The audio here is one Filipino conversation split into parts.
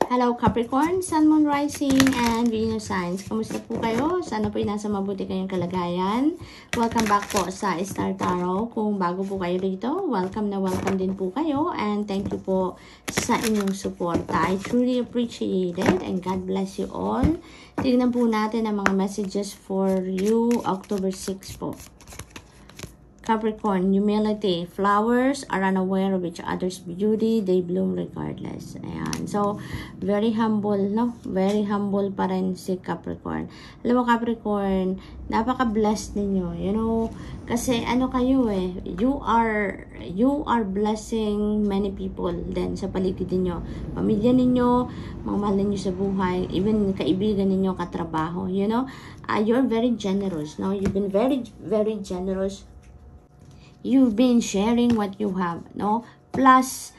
Hello Capricorn, Sun, Moon, Rising, and Venus signs. Kamusta po kayo? Sana po nasa mabuti kayong kalagayan. Welcome back po sa Star Tarot. Kung bago po kayo dito, welcome na welcome din po kayo. And thank you po sa inyong support. I truly appreciate it and God bless you all. Tignan po natin ang mga messages for you October 6 po. Capricorn, humility. Flowers are unaware of each other's beauty. They bloom regardless. Ayan. So, very humble, no? Very humble pa rin si Capricorn. Alam mo, Capricorn, napaka-blessed ninyo. You know, kasi ano kayo eh, you are blessing many people then sa paligid ninyo. Pamilya ninyo, mga mahal ninyo sa buhay, even kaibigan ninyo, katrabaho, you know? You're very generous, no? You've been very, very generous. You've been sharing what you have, no? Plus,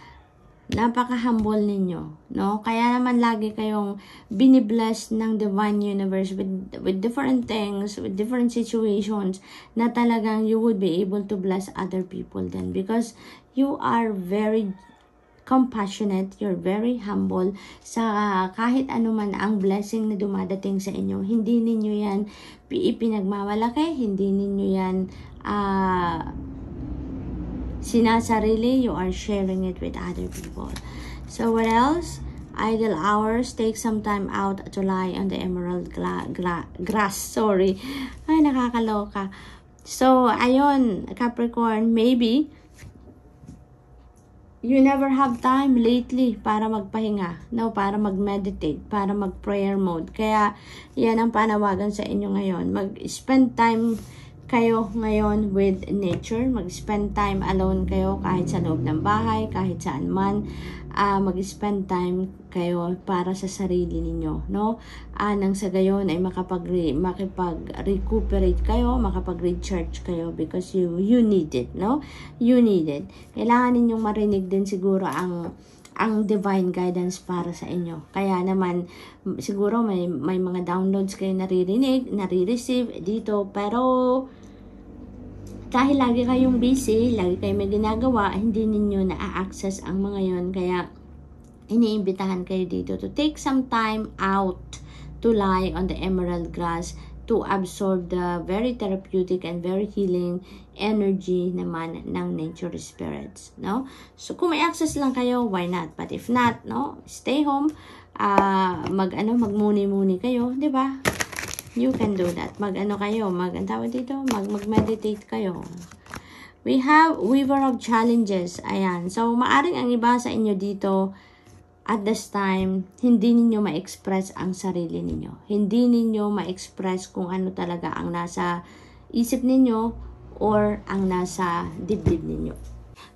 napaka-humble ninyo, no? Kaya naman lagi kayong binibless ng Divine Universe with different things, with different situations, na talagang you would be able to bless other people then. Because you are very compassionate, you're very humble sa kahit anuman ang blessing na dumadating sa inyo. Hindi ninyo yan ipinagmamalaki, hindi ninyo yan sinasarili, you are sharing it with other people. So what else? Idle hours, take some time out to lie on the emerald grass. Sorry. Ay, nakakaloka. So, ayun, Capricorn, maybe you never have time lately para magpahinga, no? Para mag-meditate, para mag-prayer mode. Kaya, yan ang panawagan sa inyo ngayon. Mag-spend time kayo ngayon with nature, mag-spend time alone kayo kahit sa loob ng bahay, kahit saan man, mag-spend time kayo para sa sarili ninyo, no? Nang sa gayon ay makapag-recuperate kayo, makapag-recharge kayo because you need it, no? You need it. Kailangan ninyong marinig din siguro ang divine guidance para sa inyo. Kaya naman, siguro may mga downloads kayo nare-receive dito, pero dahil lagi kayong busy, lagi kayong may ginagawa, hindi ninyo na-access ang mga yon. Kaya, iniimbitahan kayo dito to take some time out to lie on the emerald grass to absorb the very therapeutic and very healing energy naman ng nature spirits, no? So, kung may access lang kayo, why not? But if not, no? Stay home, magmuni-muni kayo, di ba? You can do that. Mag-meditate kayo. We have Weaver of Challenges. Ayan. So, maaring ang iba sa inyo dito, at this time, hindi ninyo ma-express ang sarili ninyo. Hindi ninyo ma-express kung ano talaga ang nasa isip ninyo or ang nasa dibdib ninyo.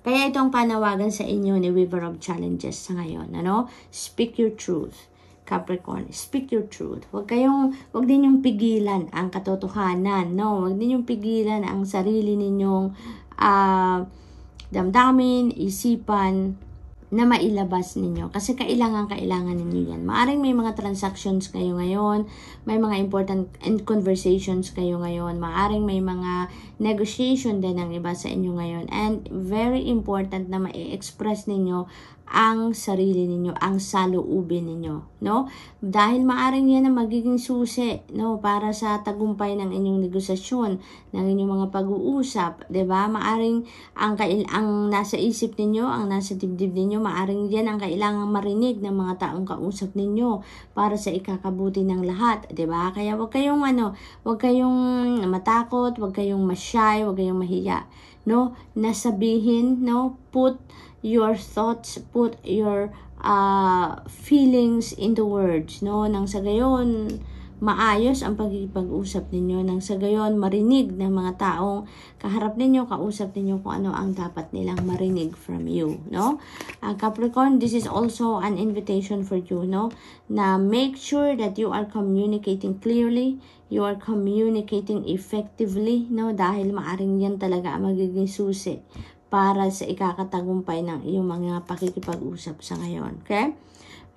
Kaya itong panawagan sa inyo ni Weaver of Challenges sa ngayon. Ano? Speak your truth. Capricorn, speak your truth. Wag ninyong pigilan ang katotohanan, no? Wag ninyong pigilan ang sarili ninyong damdamin, isipan na mailabas ninyo. Kasi kailangan ninyo yan. Maaring may mga transactions kayo ngayon, may mga important conversations kayo ngayon, maaring may mga negotiation din ng iba sa inyo ngayon. And very important na ma-express ninyo ang sarili ninyo, ang saloobin ninyo, no? Dahil maaring yan ang magiging susi, no? Para sa tagumpay ng inyong negosasyon, ng inyong mga pag-uusap, 'di ba? Maaring ang nasa isip ninyo, ang nasa dibdib ninyo, maaring yan ang kailangang marinig ng mga taong kausap ninyo para sa ikakabuti ng lahat, 'di ba? Kaya wag kayong matakot, wag kayong ma-shy, wag kayong mahiya, no? Nasabihin, no? Put your thoughts, put your feelings into words, no? Nang sa gayon, maayos ang pagkikipag-usap ninyo. Nang sa gayon, marinig ng mga taong kaharap ninyo, kausap ninyo kung ano ang dapat nilang marinig from you, no? Capricorn, this is also an invitation for you, no? Na make sure that you are communicating clearly, you are communicating effectively, no? Dahil maaring yan talaga ang magiging susi para sa ikakatagumpay ng iyong mga pakikipag-usap sa ngayon. Okay?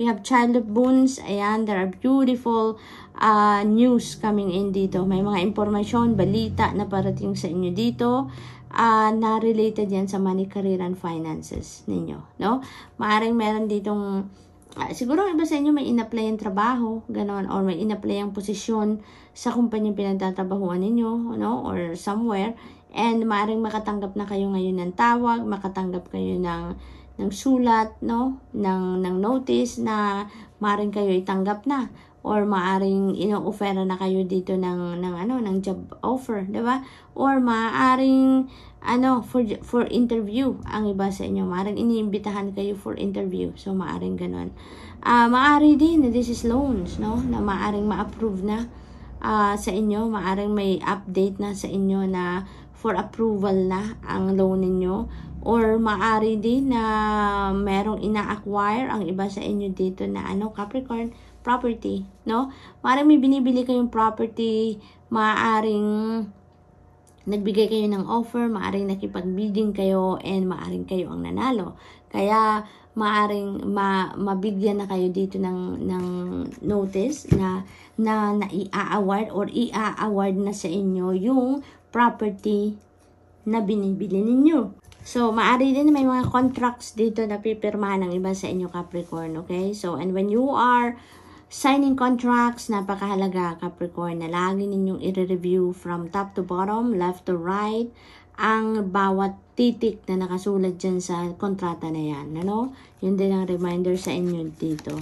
We have Child of Boons. Ayan, there are beautiful news coming in dito. May mga impormasyon, balita na parating sa inyo dito na related yan sa money, career, and finances ninyo. No? Maaring meron ditong siguro iba sa inyo may in-apply ang trabaho, ganon, or may in-apply ang posisyon sa kumpanyang pinagtatrabahuan ninyo, no, or somewhere, and maaaring makatanggap na kayo ngayon ng tawag, makatanggap kayo ng sulat, no, ng notice na maaaring kayo itanggap na, or maaaring ino-offera na kayo dito ng job offer, 'di ba? Or maaaring for interview ang iba sa inyo, maaaring iniimbitahan kayo for interview, so maaaring ganon. Maaari din na this is loans, no, na maaaring ma-approve na sa inyo, maaaring may update na sa inyo na for approval na ang loan ninyo, or maari din na merong ina-acquire ang iba sa inyo dito na Capricorn, property, no? Maaaring may binibili kayong property, maaaring nagbigay kayo ng offer, maaaring nakipag-bidding kayo, and maaaring kayo ang nanalo. Kaya maaaring mabigyan na kayo dito ng notice na i-award or i-award na sa inyo yung property na binibili ninyo. So, maari din may mga contracts dito na pipirmahan ng iba sa inyo, Capricorn, okay? So, and when you are signing contracts, napakahalaga, Capricorn, na lagi ninyong i-review from top to bottom, left to right, ang bawat titik na nakasulat dyan sa kontrata na yan, ano? Yun din ang reminder sa inyo dito.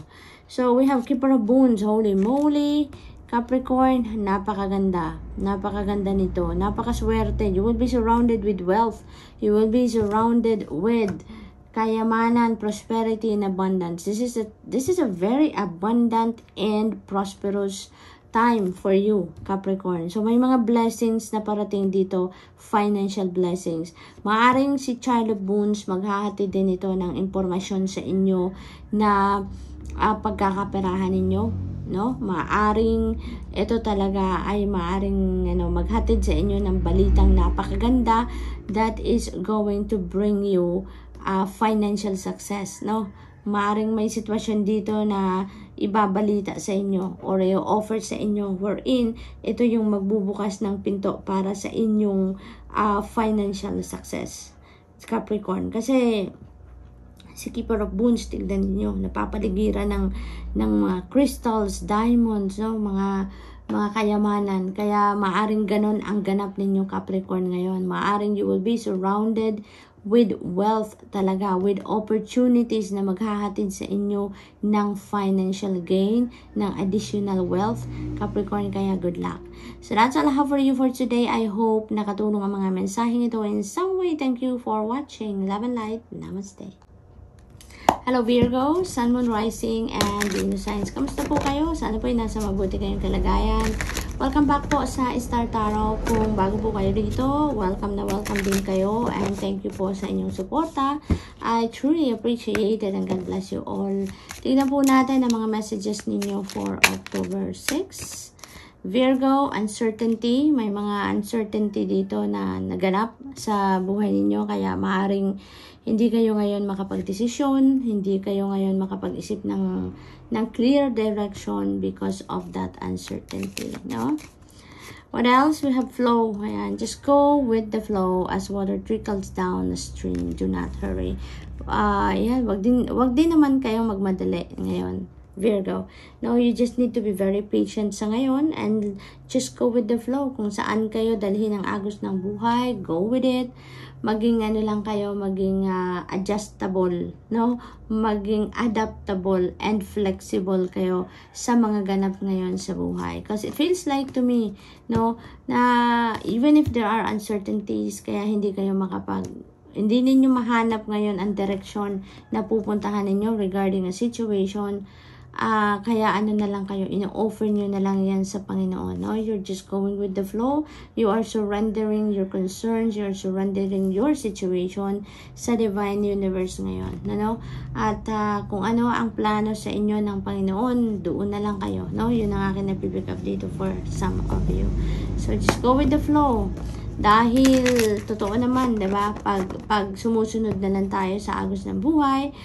So, we have Keeper of Boons, holy moly, Capricorn, napakaganda. Napakaganda nito. Napakaswerte. You will be surrounded with wealth. You will be surrounded with kayamanan, prosperity, and abundance. This is a very abundant and prosperous time for you, Capricorn. So, may mga blessings na parating dito, financial blessings. Maaring si Child of Boons maghahatid din ito ng impormasyon sa inyo na pagkakaperahan ninyo, no? Maaring ito talaga ay maaring maghatid sa inyo ng balitang napakaganda that is going to bring you financial success, no? Maaring may sitwasyon dito na ibabalita sa inyo or i-offer sa inyo wherein ito yung magbubukas ng pinto para sa inyong financial success, Capricorn. Kasi si Keeper of Boons, tignan niyo, napapaligiran ng mga crystals, diamonds, no, mga kayamanan. Kaya maaring ganon ang ganap ninyo, Capricorn, ngayon. Maaring you will be surrounded with wealth talaga, with opportunities na maghahatid sa inyo ng financial gain, ng additional wealth, Capricorn. Kaya good luck. So that's all I have for you for today. I hope nakatulong ang mga mensaheng ito in some way. Thank you for watching. Love and light. Namaste. Hello Virgo, Sun, Moon, Rising, and Venus signs. Kamusta po kayo? Sana po ay nasa mabuti kayong kalagayan. Welcome back po sa Star Tarot. Kung bago po kayo dito, welcome na welcome din kayo. And thank you po sa inyong suporta. I truly appreciate it and God bless you all. Tignan po natin ang mga messages ninyo for October 6. Virgo, uncertainty. May mga uncertainty dito na naganap sa buhay ninyo. Kaya maaaring hindi kayo ngayon makapag-desisyon, hindi kayo ngayon makapag-isip ng clear direction because of that uncertainty, no? What else? We have flow. Ayan, just go with the flow as water trickles down the stream. Do not hurry. Ayan, wag din naman kayong magmadali ngayon, Virgo. No, you just need to be very patient sa ngayon and just go with the flow. Kung saan kayo dalhin ang agos ng buhay, go with it. Maging lang kayo, maging adjustable, no? Maging adaptable and flexible kayo sa mga ganap ngayon sa buhay. Because it feels like to me, no, na even if there are uncertainties, kaya hindi ninyo mahanap ngayon ang direction na pupuntahan ninyo regarding a situation. Kaya na lang kayo, ino-offer nyo na lang yan sa Panginoon, no? You're just going with the flow. You are surrendering your concerns, you're surrendering your situation sa Divine Universe ngayon, no? At kung ano ang plano sa inyo ng Panginoon, doon na lang kayo, no? Yun ang akin na pick up dito for some of you. So just go with the flow. Dahil totoo naman, 'di ba? Pag sumusunod na lang tayo sa agos ng buhay,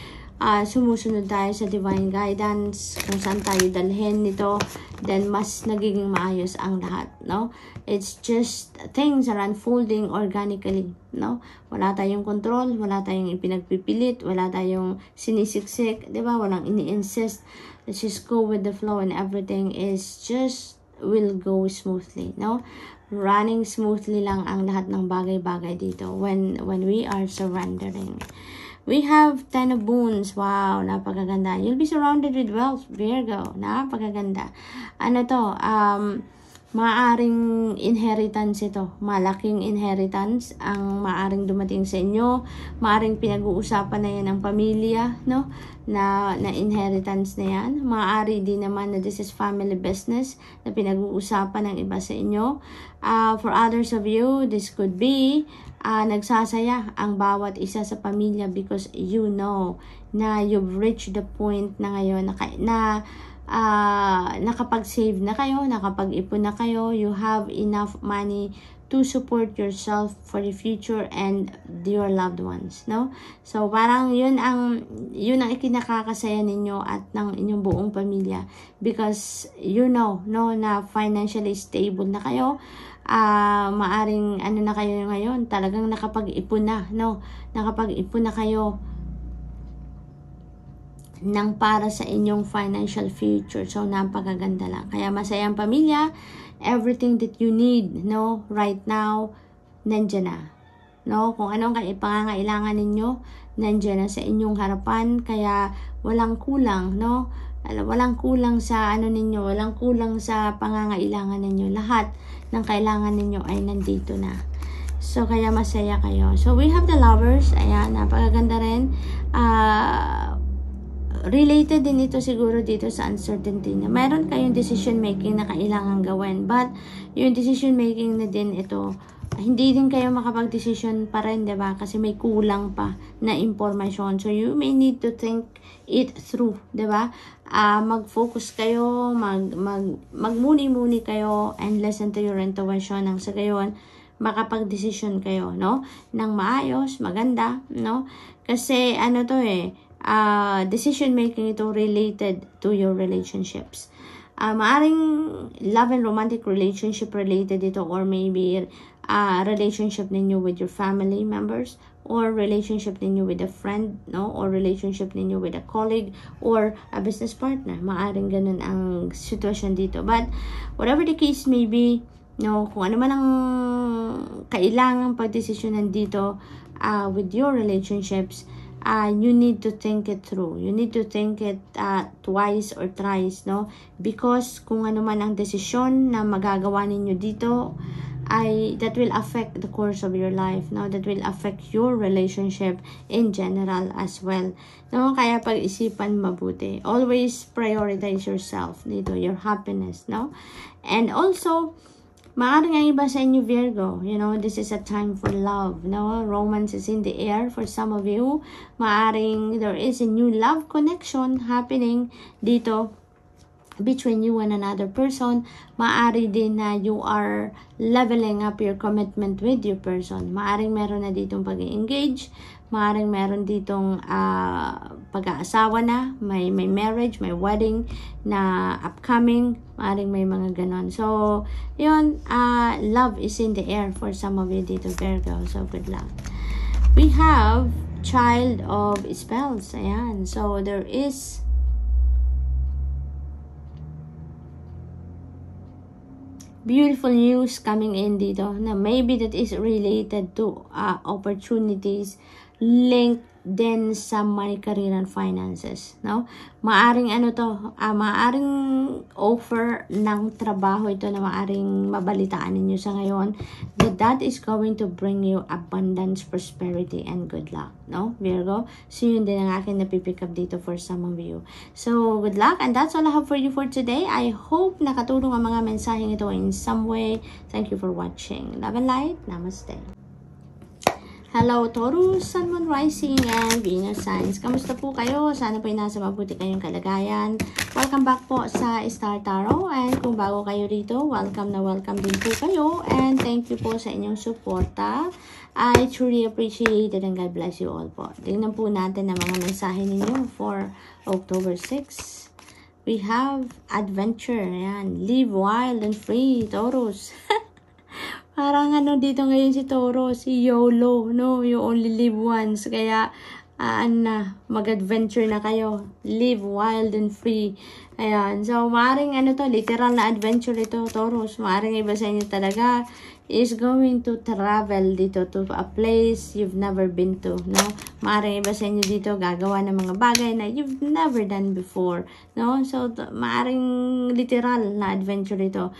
sumusunod tayo sa divine guidance, kung saan tayo dalhin nito, then mas nagiging maayos ang lahat, no? It's just things are unfolding organically, no? Wala tayong control, wala tayong ipinagpipilit, wala tayong sinisiksik, di ba? Walang ini-insist. Let's just go with the flow and everything is just will go smoothly, no? Running smoothly lang ang lahat ng bagay-bagay dito when we are surrendering. We have 10 of Wands. Wow, napakaganda. You'll be surrounded with wealth, Virgo. Napakaganda. Ano to? Maaring inheritance ito. Malaking inheritance ang maaring dumating sa inyo. Maaring pinag-uusapan na yan ng pamilya, no? Na inheritance na yan. Maari din naman na this is family business na pinag-uusapan ng iba sa inyo. For others of you, this could be nagsasaya ang bawat isa sa pamilya because you know na you've reached the point na ngayon na nakapag-save na kayo, nakapag-ipon na kayo, you have enough money to support yourself for the future and your loved ones, no? So parang yun ang ikinakakasaya ninyo at ng inyong buong pamilya because you know, no, na financially stable na kayo. Maaring ano na kayo ngayon, talagang nakapag-ipon na, no? Nakapag-ipon na kayo ng para sa inyong financial future. So, napakaganda lang. Kaya masaya ang pamilya. Everything that you need, no, right now, nandiyan na. No? Kung anong pangangailangan ninyo, nandiyan na sa inyong harapan. Kaya, walang kulang, no? Walang kulang sa ano ninyo, walang kulang sa pangangailangan ninyo. Lahat ng kailangan ninyo ay nandito na. So, kaya masaya kayo. So, we have the Lovers. Ayan, napakaganda rin. Related din ito siguro dito sa uncertainty na mayroon kayong decision making na kailangan gawin, but yung decision making na din ito, hindi din kayo makapag-decision pa rin, diba? Kasi may kulang pa na information. So you may need to think it through, diba? Mag-focus kayo, magmuni-muni kayo and listen to your intuition nang sa gayon makapag-decision kayo, no? Nang maayos, maganda, no? Kasi ano to decision making ito related to your relationships. Maaring love and romantic relationship related ito, or maybe relationship ninyo with your family members, or relationship ninyo with a friend, no, or relationship ninyo with a colleague or a business partner. Maaring ganun ang situation dito. But whatever the case may be, no, kung ano man ang kailangang pagdesisyonan dito with your relationships, you need to think it through. You need to think it twice or thrice, no? Because kung ano man ang desisyon na magagawa ninyo dito, that will affect the course of your life, no? That will affect your relationship in general as well, no? Kaya pag-isipan mabuti. Always prioritize yourself dito, your happiness, no? And also, maaring ang iba sa inyo, Virgo, you know, this is a time for love, no? Romance is in the air for some of you. Maaring there is a new love connection happening dito between you and another person. Maari din na you are leveling up your commitment with your person. Maaring meron na ditong pag-engage. Maaring meron ditong pag-aasawa na, may marriage, may wedding na upcoming. Maaring may mga ganon. So, yun, love is in the air for some of you dito, Virgo. So, good luck. We have Child of Spells. Ayan. So, there is beautiful news coming in dito na maybe that is related to opportunities linked din sa money, career, and finances, no? Maaring ano to, maaring offer ng trabaho ito na maaring mabalitaan ninyo sa ngayon, that is going to bring you abundance, prosperity, and good luck, no, Virgo? So yun din ang akin napipick up dito for some of you. So good luck, and that's all I have for you for today. I hope nakatulong ang mga mensaheng ito in some way. Thank you for watching. Love and light. Namaste. Hello, Taurus, Sun, Moon, Rising, and Venus signs. Kamusta po kayo? Sana po nasa mabuti kayong kalagayan. Welcome back po sa Star Tarot. And kung bago kayo rito, welcome na welcome din po kayo. And thank you po sa inyong suporta. I truly appreciate it and God bless you all po. Tingnan po natin ang mga mensahe ninyo for October 6. We have adventure. Ayan. Live wild and free, Taurus. Parang ano dito ngayon si Taurus, si YOLO, no? You only live once. Kaya, mag-adventure na kayo. Live wild and free. Ayan. So, maaring ano to, literal na adventure ito, Taurus. Maaring iba sa inyo talaga is going to travel dito to a place you've never been to, no? Maaring iba sa inyo dito gagawa ng mga bagay na you've never done before, no? So, maaring literal na adventure ito.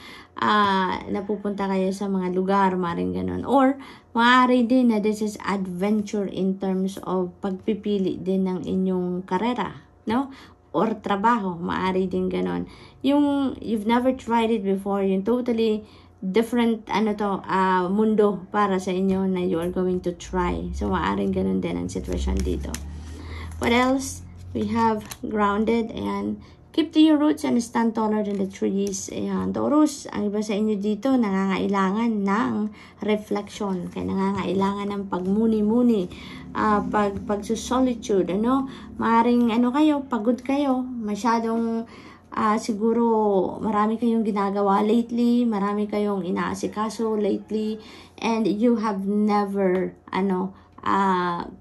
Napupunta kayo sa mga lugar, maaring ganun. Or, maaari din na this is adventure in terms of pagpipili din ng inyong karera, no? Or trabaho, maaari din ganun. Yung you've never tried it before, yung totally different mundo para sa inyo na you are going to try. So, maaaring ganun din ang sitwasyon dito. What else? We have grounded and keep to your roots and stand taller than the trees. Ayan, Taurus, ang iba sa inyo dito nangangailangan ng reflection. Kaya nangangailangan ng pagmuni-muni, pagsusolitude, ano? Maaaring kayo, pagod kayo, masyadong siguro marami kayong ginagawa lately, marami kayong inaasikaso lately, and you have never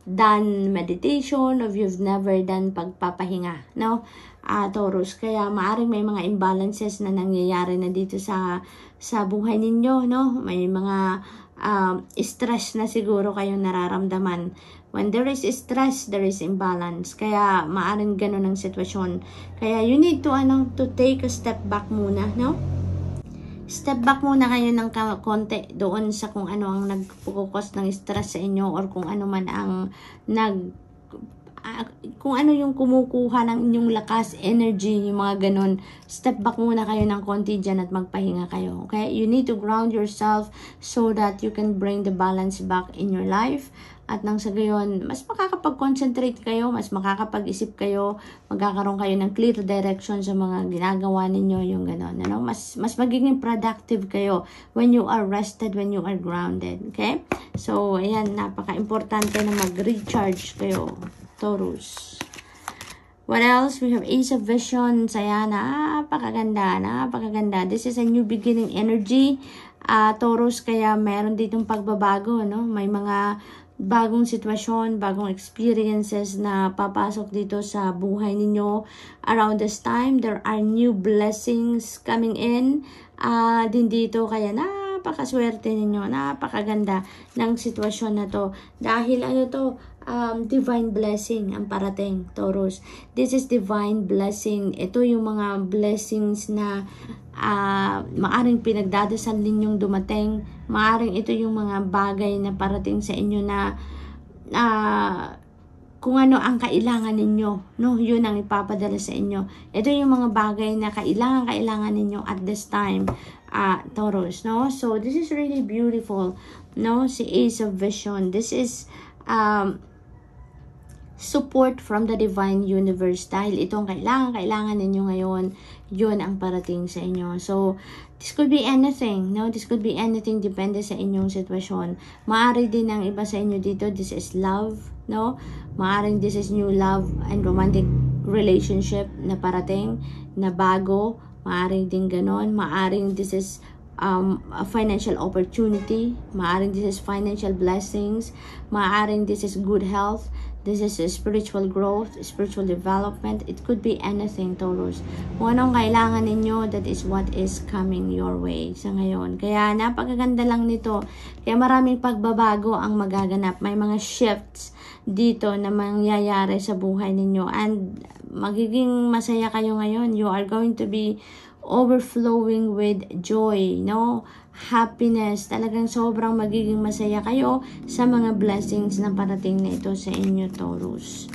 done meditation, or you've never done pagpapahinga, no? Taurus, kaya maaring may mga imbalances na nangyayari na dito sa buhay ninyo, no? May mga stress na siguro kayong nararamdaman. When there is stress, there is imbalance. Kaya maaring ganun ang sitwasyon. Kaya you need to take a step back muna, no? Step back muna kayo ng konti doon sa kung ano ang nagpo-cause ng stress sa inyo, or kung ano man ang kung ano yung kumukuha ng inyong lakas, energy, yung mga ganun. Step back muna kayo ng konti dyan at magpahinga kayo. Okay? You need to ground yourself so that you can bring the balance back in your life. At nang sa gayon, mas makakapag-concentrate kayo, mas makakapag-isip kayo, magkakaroon kayo ng clear direction sa mga ginagawa ninyo, yung gano'n. Mas magiging productive kayo when you are rested, when you are grounded. Okay? So, ayan, napaka-importante na mag-recharge kayo, Taurus. What else? We have Ace of Visions. Ayan, napakaganda, napakaganda. This is a new beginning energy, Taurus, kaya meron ditong pagbabago, no? May mga bagong sitwasyon, bagong experiences na papasok dito sa buhay ninyo. Around this time, there are new blessings coming in din dito. Kaya napakaswerte ninyo, napakaganda ng sitwasyon na to. Dahil divine blessing ang parating, Taurus. This is divine blessing. Ito yung mga blessings na maaring pinagdadasal ninyong dumating. Maaring ito yung mga bagay na parating sa inyo na kung ano ang kailangan ninyo, no? Yun ang ipapadala sa inyo. Ito yung mga bagay na kailangan ninyo at this time, Taurus, no? So, this is really beautiful, no? Si Ace of Vision. This is support from the divine universe, dahil itong kailangan ninyo ngayon, yun ang parating sa inyo. So, this could be anything, no? This could be anything, depende sa inyong sitwasyon. Maari din ang iba sa inyo dito, this is love, no? Maaring this is new love and romantic relationship na parating, na bago. Maaring din ganon. Maaring this is a financial opportunity. Maaring this is financial blessings. Maaring this is good health. This is a spiritual growth, spiritual development. It could be anything, Taurus. Kung anong kailangan ninyo, that is what is coming your way sa ngayon. Kaya napakaganda lang nito. Kaya maraming pagbabago ang magaganap. May mga shifts dito na mangyayari sa buhay ninyo. And magiging masaya kayo ngayon. You are going to be overflowing with joy, no? Happiness. Talagang sobrang magiging masaya kayo sa mga blessings na parating na ito sa inyo, Taurus.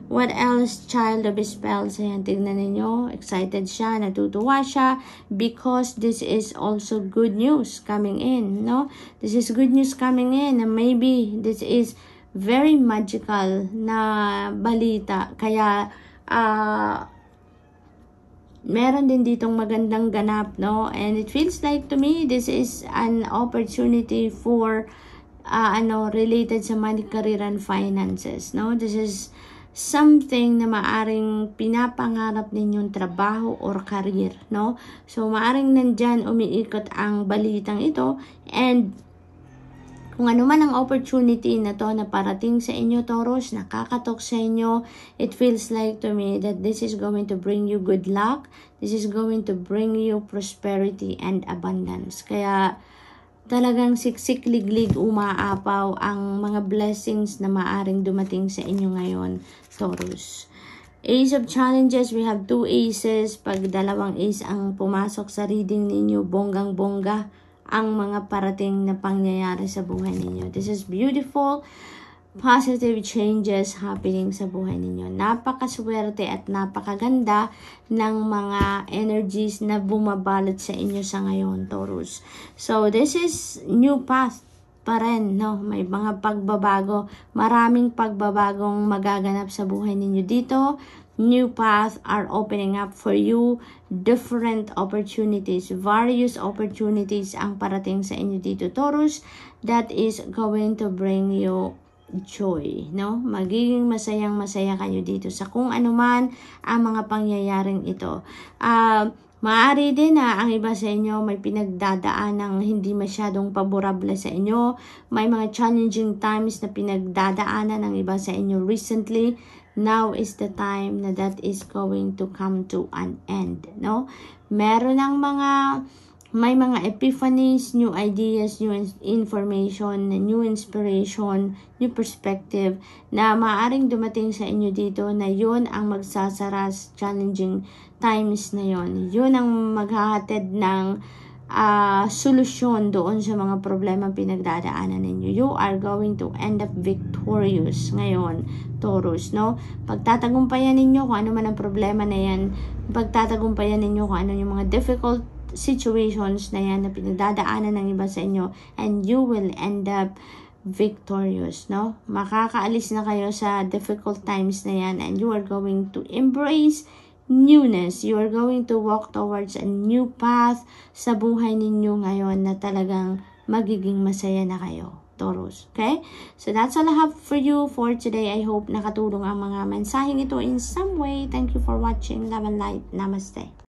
What else? Child of Spells. Ayan, tignan ninyo. Excited siya, natutuwa siya because this is also good news coming in, no? This is good news coming in, and maybe this is very magical na balita. Kaya, meron din ditong magandang ganap, no? And it feels like to me, this is an opportunity for related sa money, career, and finances, no? This is something na maaring pinapangarap ninyong trabaho or career, no? So, maaring nandyan umiikot ang balitang ito, and kung ano man ang opportunity na to na parating sa inyo, Taurus, nakakatok sa inyo, it feels like to me that this is going to bring you good luck. This is going to bring you prosperity and abundance. Kaya talagang siksik-liglig umaapaw ang mga blessings na maaring dumating sa inyo ngayon, Taurus. Ace of Challenges, we have 2 aces. Pag dalawang ace ang pumasok sa reading ninyo, bonggang-bongga ang mga parating na pangyayari sa buhay ninyo. This is beautiful, positive changes happening sa buhay ninyo. Napakaswerte at napakaganda ng mga energies na bumabalot sa inyo sa ngayon, Taurus. So, this is new path pa rin, no? May mga pagbabago, maraming pagbabagong magaganap sa buhay ninyo dito. New paths are opening up for you, different opportunities, various opportunities ang parating sa inyo dito, Taurus, that is going to bring you joy, no? Magiging masayang-masaya kayo dito sa kung anuman ang mga pangyayaring ito. Maaari din na ang iba sa inyo may pinagdadaan ng hindi masyadong paborable sa inyo. May mga challenging times na pinagdadaanan ng iba sa inyo recently. Now is the time na that is going to come to an end, no? Meron ng may mga epiphanies, new ideas, new information, new inspiration, new perspective na maaaring dumating sa inyo dito na yun ang magsasara sa challenging times na yun. Yun ang maghahatid ng solusyon doon sa mga problema pinagdadaanan ninyo. You are going to end up victorious ngayon, Taurus, no? Pagtatagumpayan ninyo kung ano man ang problema na yan, pagtatagumpayan ninyo kung ano yung mga difficult situations na yan na pinagdadaanan ng iba sa inyo, and you will end up victorious, no? Makakaalis na kayo sa difficult times na yan, and you are going to embrace newness. You are going to walk towards a new path sa buhay ninyo ngayon na talagang magiging masaya na kayo, Taurus. Okay? So that's all I have for you for today. I hope nakatulong ang mga mensaheng ito in some way. Thank you for watching. Love and light. Namaste.